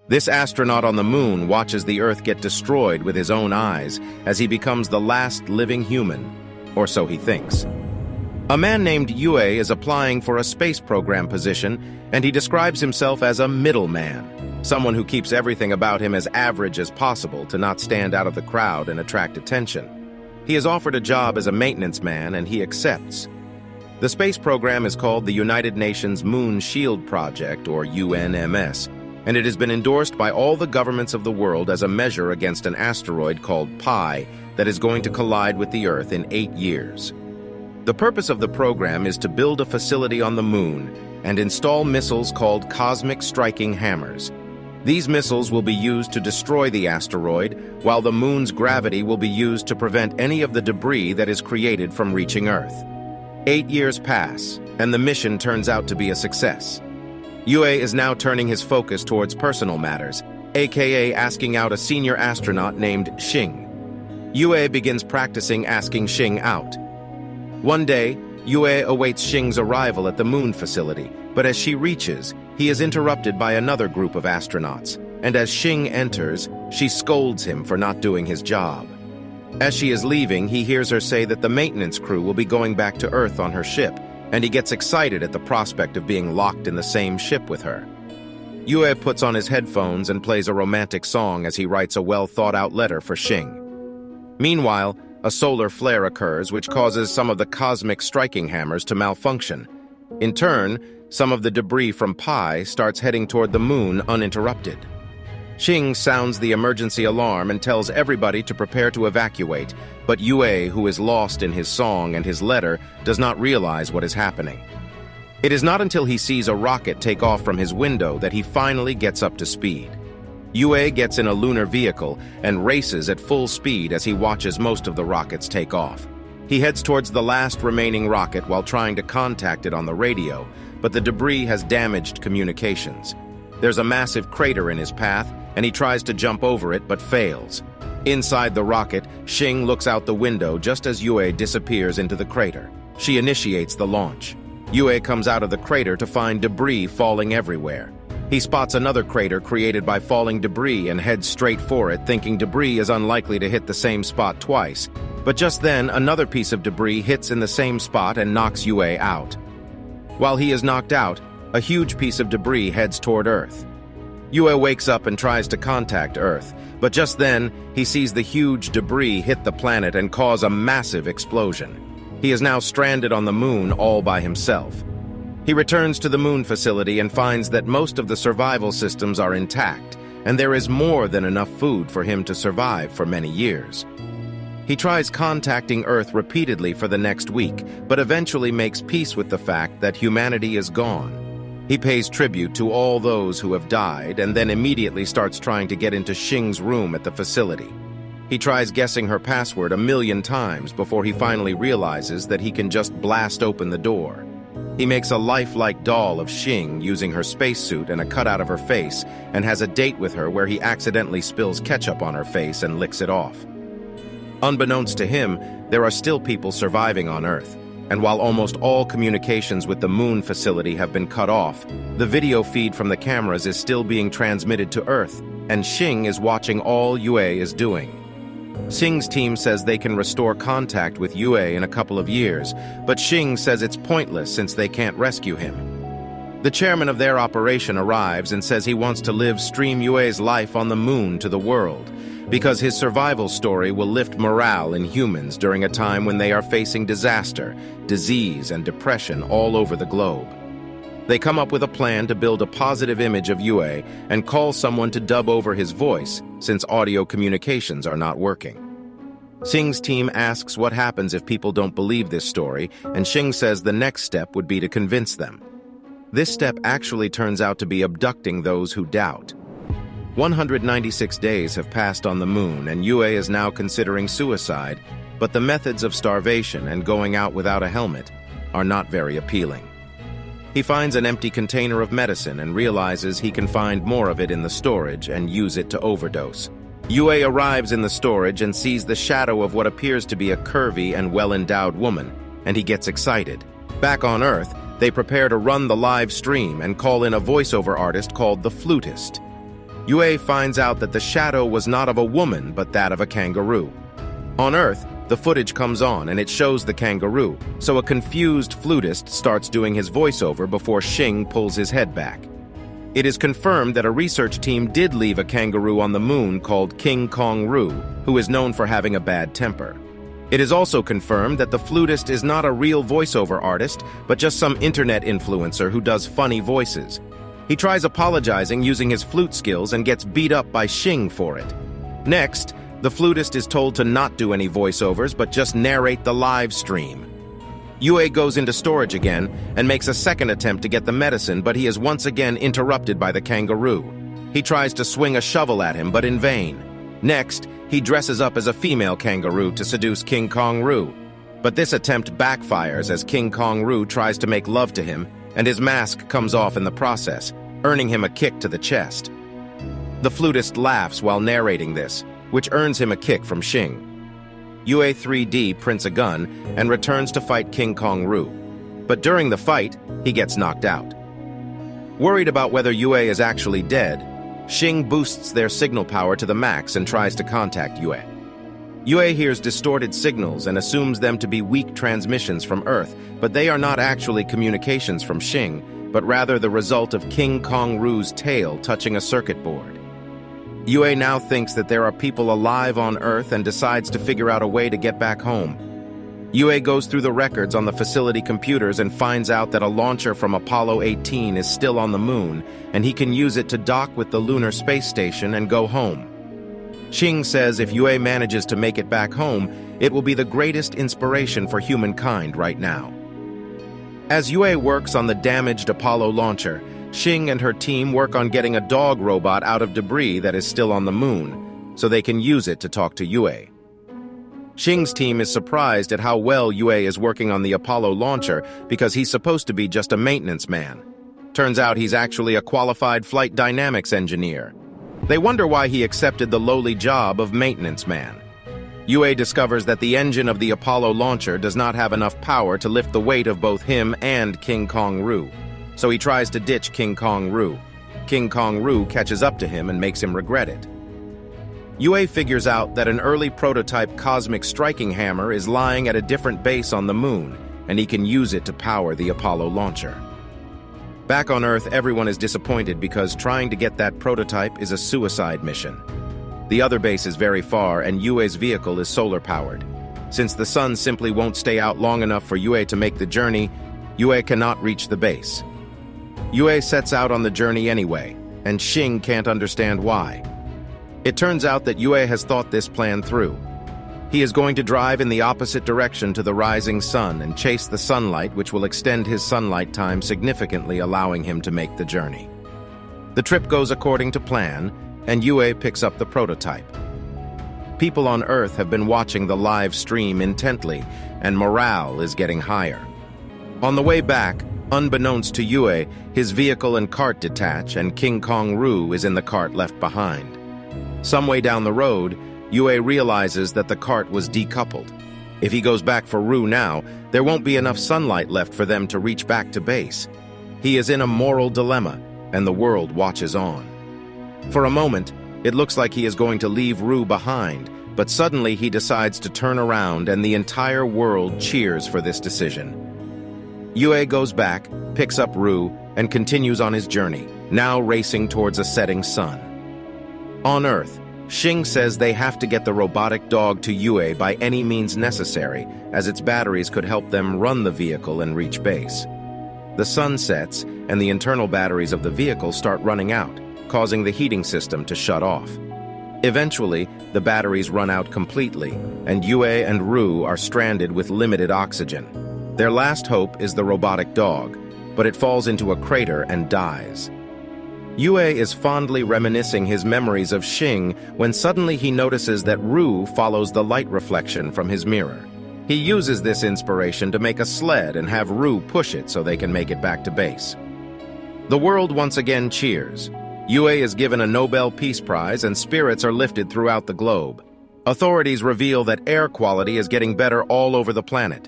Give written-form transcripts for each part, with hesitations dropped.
This astronaut on the moon watches the Earth get destroyed with his own eyes as he becomes the last living human, or so he thinks. A man named Yue is applying for a space program position, and he describes himself as a middleman, someone who keeps everything about him as average as possible to not stand out of the crowd and attract attention. He is offered a job as a maintenance man, and he accepts. The space program is called the United Nations Moon Shield Project, or UNMS, and it has been endorsed by all the governments of the world as a measure against an asteroid called Pi that is going to collide with the Earth in 8 years. The purpose of the program is to build a facility on the moon and install missiles called cosmic striking hammers. These missiles will be used to destroy the asteroid, while the moon's gravity will be used to prevent any of the debris that is created from reaching Earth. 8 years pass, and the mission turns out to be a success. Yue is now turning his focus towards personal matters, aka asking out a senior astronaut named Xing. Yue begins practicing asking Xing out. One day, Yue awaits Xing's arrival at the moon facility, but as she reaches, he is interrupted by another group of astronauts, and as Xing enters, she scolds him for not doing his job. As she is leaving, he hears her say that the maintenance crew will be going back to Earth on her ship, and he gets excited at the prospect of being locked in the same ship with her. Yue puts on his headphones and plays a romantic song as he writes a well-thought-out letter for Xing. Meanwhile, a solar flare occurs which causes some of the cosmic striking hammers to malfunction. In turn, some of the debris from Pi starts heading toward the moon uninterrupted. Xing sounds the emergency alarm and tells everybody to prepare to evacuate, but Yue, who is lost in his song and his letter, does not realize what is happening. It is not until he sees a rocket take off from his window that he finally gets up to speed. Yue gets in a lunar vehicle and races at full speed as he watches most of the rockets take off. He heads towards the last remaining rocket while trying to contact it on the radio, but the debris has damaged communications. There's a massive crater in his path, and he tries to jump over it but fails. Inside the rocket, Xing looks out the window just as Yue disappears into the crater. She initiates the launch. Yue comes out of the crater to find debris falling everywhere. He spots another crater created by falling debris and heads straight for it, thinking debris is unlikely to hit the same spot twice. But just then, another piece of debris hits in the same spot and knocks Yue out. While he is knocked out, a huge piece of debris heads toward Earth. Yue wakes up and tries to contact Earth, but just then, he sees the huge debris hit the planet and cause a massive explosion. He is now stranded on the moon all by himself. He returns to the moon facility and finds that most of the survival systems are intact, and there is more than enough food for him to survive for many years. He tries contacting Earth repeatedly for the next week, but eventually makes peace with the fact that humanity is gone. He pays tribute to all those who have died and then immediately starts trying to get into Xing's room at the facility. He tries guessing her password 1,000,000 times before he finally realizes that he can just blast open the door. He makes a lifelike doll of Xing using her spacesuit and a cutout of her face and has a date with her where he accidentally spills ketchup on her face and licks it off. Unbeknownst to him, there are still people surviving on Earth. And while almost all communications with the moon facility have been cut off, the video feed from the cameras is still being transmitted to Earth, and Xing is watching all Yue is doing. Xing's team says they can restore contact with Yue in a couple of years, but Xing says it's pointless since they can't rescue him. The chairman of their operation arrives and says he wants to stream Yue's life on the moon to the world, because his survival story will lift morale in humans during a time when they are facing disaster, disease, and depression all over the globe. They come up with a plan to build a positive image of Yue and call someone to dub over his voice, since audio communications are not working. Xing's team asks what happens if people don't believe this story, and Xing says the next step would be to convince them. This step actually turns out to be abducting those who doubt. 196 days have passed on the moon, and Yue is now considering suicide, but the methods of starvation and going out without a helmet are not very appealing. He finds an empty container of medicine and realizes he can find more of it in the storage and use it to overdose. Yue arrives in the storage and sees the shadow of what appears to be a curvy and well-endowed woman, and he gets excited. Back on Earth, they prepare to run the live stream and call in a voiceover artist called the Flutist. Yue finds out that the shadow was not of a woman, but that of a kangaroo. On Earth, the footage comes on and it shows the kangaroo, so a confused flutist starts doing his voiceover before Xing pulls his head back. It is confirmed that a research team did leave a kangaroo on the moon called King Kong Roo, who is known for having a bad temper. It is also confirmed that the flutist is not a real voiceover artist, but just some internet influencer who does funny voices. He tries apologizing using his flute skills and gets beat up by Xing for it. Next, the flutist is told to not do any voiceovers, but just narrate the live stream. Yue goes into storage again and makes a second attempt to get the medicine, but he is once again interrupted by the kangaroo. He tries to swing a shovel at him, but in vain. Next, he dresses up as a female kangaroo to seduce King Kong Roo. But this attempt backfires as King Kong Roo tries to make love to him, and his mask comes off in the process, earning him a kick to the chest. The flutist laughs while narrating this, which earns him a kick from Xing. Yue 3D prints a gun and returns to fight King Kong Roo. But during the fight, he gets knocked out. Worried about whether Yue is actually dead, Xing boosts their signal power to the max and tries to contact Yue. Yue hears distorted signals and assumes them to be weak transmissions from Earth, but they are not actually communications from Xing, but rather the result of King Kong Roo's tail touching a circuit board. Yue now thinks that there are people alive on Earth and decides to figure out a way to get back home. Yue goes through the records on the facility computers and finds out that a launcher from Apollo 18 is still on the moon, and he can use it to dock with the lunar space station and go home. Xing says if Yue manages to make it back home, it will be the greatest inspiration for humankind right now. As Yue works on the damaged Apollo launcher, Xing and her team work on getting a dog robot out of debris that is still on the moon, so they can use it to talk to Yue. Xing's team is surprised at how well Yue is working on the Apollo launcher because he's supposed to be just a maintenance man. Turns out he's actually a qualified flight dynamics engineer. They wonder why he accepted the lowly job of maintenance man. Yue discovers that the engine of the Apollo launcher does not have enough power to lift the weight of both him and King Kong Roo, so he tries to ditch King Kong Roo. King Kong Roo catches up to him and makes him regret it. Yue figures out that an early prototype cosmic striking hammer is lying at a different base on the moon, and he can use it to power the Apollo launcher. Back on Earth, everyone is disappointed because trying to get that prototype is a suicide mission. The other base is very far, and Yue's vehicle is solar-powered. Since the sun simply won't stay out long enough for Yue to make the journey, Yue cannot reach the base. Yue sets out on the journey anyway, and Xing can't understand why. It turns out that Yue has thought this plan through. He is going to drive in the opposite direction to the rising sun and chase the sunlight, which will extend his sunlight time significantly, allowing him to make the journey. The trip goes according to plan, and Yue picks up the prototype. People on Earth have been watching the live stream intently, and morale is getting higher. On the way back, unbeknownst to Yue, his vehicle and cart detach, and King Kong Roo is in the cart left behind. Some way down the road, Yue realizes that the cart was decoupled. If he goes back for Roo now, there won't be enough sunlight left for them to reach back to base. He is in a moral dilemma, and the world watches on. For a moment, it looks like he is going to leave Roo behind, but suddenly he decides to turn around and the entire world cheers for this decision. Yue goes back, picks up Roo, and continues on his journey, now racing towards a setting sun. On Earth, Xing says they have to get the robotic dog to Yue by any means necessary, as its batteries could help them run the vehicle and reach base. The sun sets, and the internal batteries of the vehicle start running out, causing the heating system to shut off. Eventually, the batteries run out completely, and Yue and Roo are stranded with limited oxygen. Their last hope is the robotic dog, but it falls into a crater and dies. Yue is fondly reminiscing his memories of Xing when suddenly he notices that Roo follows the light reflection from his mirror. He uses this inspiration to make a sled and have Roo push it so they can make it back to base. The world once again cheers. Yue is given a Nobel Peace Prize and spirits are lifted throughout the globe. Authorities reveal that air quality is getting better all over the planet.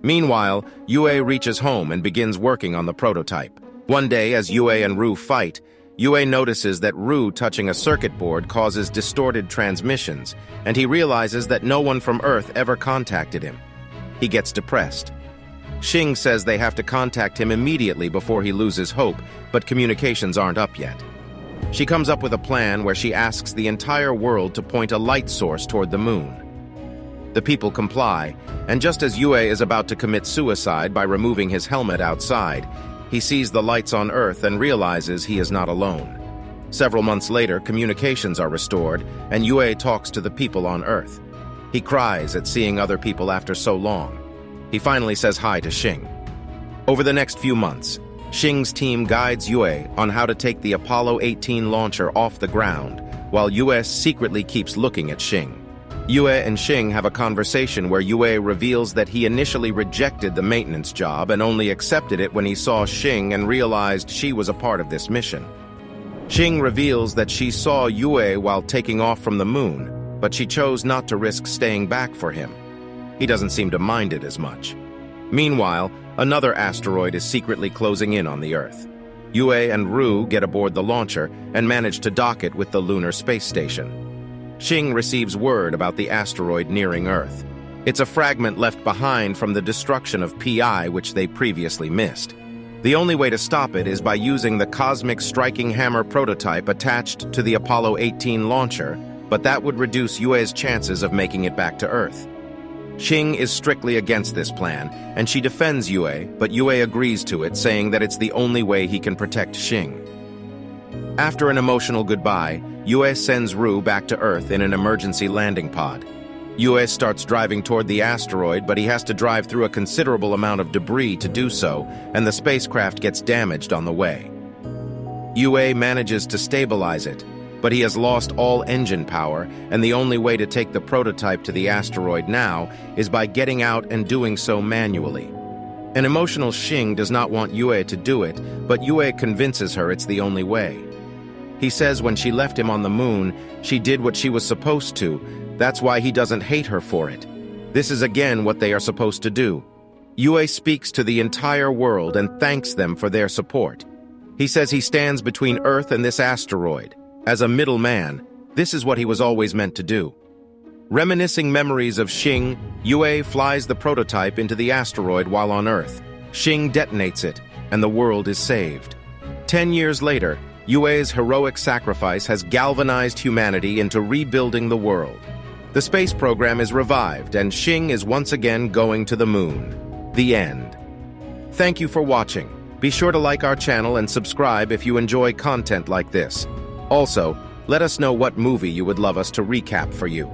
Meanwhile, Yue reaches home and begins working on the prototype. One day, as Yue and Roo fight, Yue notices that Ru touching a circuit board causes distorted transmissions, and he realizes that no one from Earth ever contacted him. He gets depressed. Xing says they have to contact him immediately before he loses hope, but communications aren't up yet. She comes up with a plan where she asks the entire world to point a light source toward the moon. The people comply, and just as Yue is about to commit suicide by removing his helmet outside, he sees the lights on Earth and realizes he is not alone. Several months later, communications are restored, and Yue talks to the people on Earth. He cries at seeing other people after so long. He finally says hi to Xing. Over the next few months, Xing's team guides Yue on how to take the Apollo 18 launcher off the ground, while Yue secretly keeps looking at Xing. Yue and Xing have a conversation where Yue reveals that he initially rejected the maintenance job and only accepted it when he saw Xing and realized she was a part of this mission. Xing reveals that she saw Yue while taking off from the moon, but she chose not to risk staying back for him. He doesn't seem to mind it as much. Meanwhile, another asteroid is secretly closing in on the Earth. Yue and Ru get aboard the launcher and manage to dock it with the lunar space station. Xing receives word about the asteroid nearing Earth. It's a fragment left behind from the destruction of Pi, which they previously missed. The only way to stop it is by using the cosmic striking hammer prototype attached to the Apollo 18 launcher, but that would reduce Yue's chances of making it back to Earth. Xing is strictly against this plan, and she defends Yue, but Yue agrees to it, saying that it's the only way he can protect Xing. After an emotional goodbye, Yue sends Ru back to Earth in an emergency landing pod. Yue starts driving toward the asteroid, but he has to drive through a considerable amount of debris to do so, and the spacecraft gets damaged on the way. Yue manages to stabilize it, but he has lost all engine power, and the only way to take the prototype to the asteroid now is by getting out and doing so manually. An emotional Xing does not want Yue to do it, but Yue convinces her it's the only way. He says when she left him on the moon, she did what she was supposed to. That's why he doesn't hate her for it. This is again what they are supposed to do. Yue speaks to the entire world and thanks them for their support. He says he stands between Earth and this asteroid. As a middleman, this is what he was always meant to do. Reminiscing memories of Xing, Yue flies the prototype into the asteroid while on Earth. Xing detonates it, and the world is saved. 10 years later, Yue's heroic sacrifice has galvanized humanity into rebuilding the world. The space program is revived, and Xing is once again going to the moon. The end. Thank you for watching. Be sure to like our channel and subscribe if you enjoy content like this. Also, let us know what movie you would love us to recap for you.